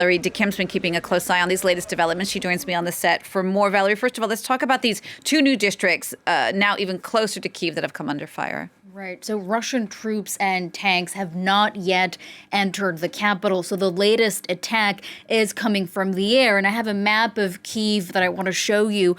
Valerie Dekimpe's been keeping a close eye on these latest developments. She joins me on the set for more. Valerie, first of all, let's talk about these two new districts now even closer to Kyiv that have come under fire. Right. So Russian troops and tanks have not yet entered the capital. So the latest attack is coming from the air. And I have a map of Kyiv that I want to show you.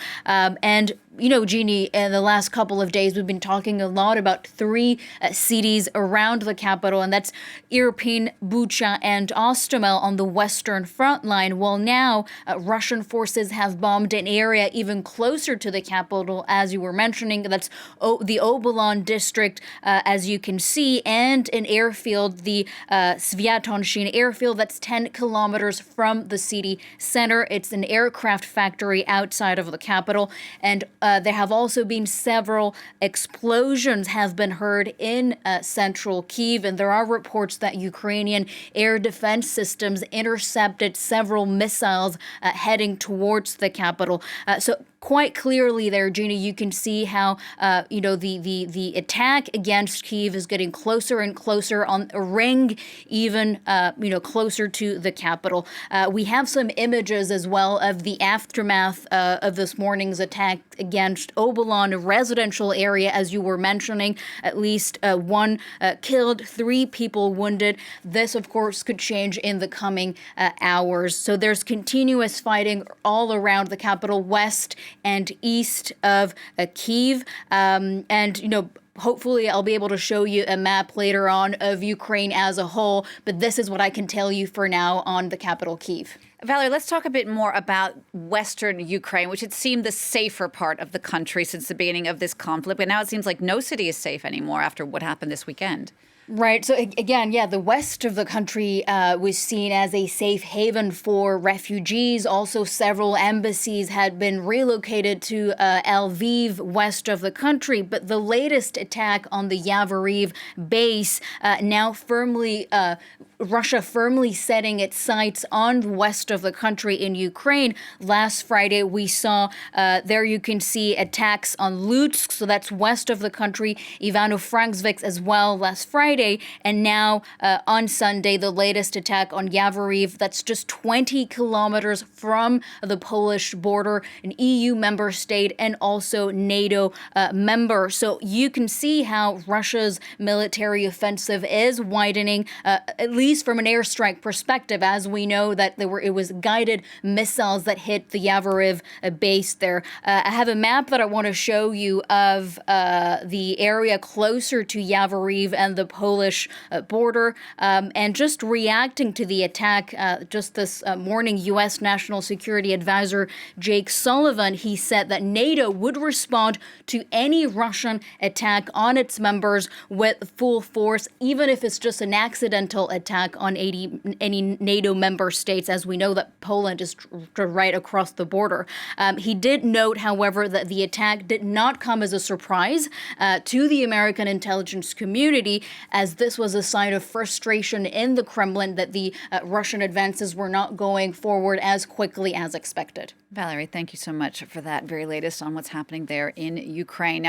Jeannie, in the last couple of days, we've been talking a lot about three cities around the capital, and that's Irpin, Bucha, and Ostomel on the western front line. Well, now Russian forces have bombed an area even closer to the capital, as you were mentioning. That's the Obolon district, as you can see, and an airfield, the Svyatonshin airfield, that's 10 kilometers from the city center. It's an aircraft factory outside of the capital, and there have also been several explosions have been heard in central Kyiv, and there are reports that Ukrainian air defense systems intercepted several missiles heading towards the capital. So quite clearly there, Gina, you can see how, the attack against Kyiv is getting closer and closer on a ring, even, closer to the capital. We have some images as well of the aftermath of this morning's attack against Obolon, a residential area, as you were mentioning. At least one killed, 3 people wounded. This, of course, could change in the coming hours. So there's continuous fighting all around the capital, west and east of Kyiv. Hopefully I'll be able to show you a map later on of Ukraine as a whole, but this is what I can tell you for now on the capital, Kyiv. Valerie, let's talk a bit more about Western Ukraine, which had seemed the safer part of the country since the beginning of this conflict. But now it seems like no city is safe anymore after what happened this weekend. Right. So again, the west of the country was seen as a safe haven for refugees. Also, several embassies had been relocated to Lviv, west of the country. But the latest attack on the Yavoriv base now Russia firmly setting its sights on the west of the country in Ukraine. Last Friday, we saw there you can see attacks on Lutsk, so that's west of the country, Ivano-Frankivsk as well last Friday. And now on Sunday, the latest attack on Yavoriv, that's just 20 kilometers from the Polish border, an EU member state and also NATO member. So you can see how Russia's military offensive is widening, at least from an airstrike perspective, as we know that it was guided missiles that hit the Yavoriv base there. I have a map that I want to show you of the area closer to Yavoriv and the Polish border. And just reacting to the attack, just this morning, U.S. National Security Advisor Jake Sullivan, he said that NATO would respond to any Russian attack on its members with full force, even if it's just an accidental attack on any NATO member states, as we know that Poland is right across the border. He did note, however, that the attack did not come as a surprise to the American intelligence community, as this was a sign of frustration in the Kremlin that the Russian advances were not going forward as quickly as expected. Valerie, thank you so much for that very latest on what's happening there in Ukraine. Now,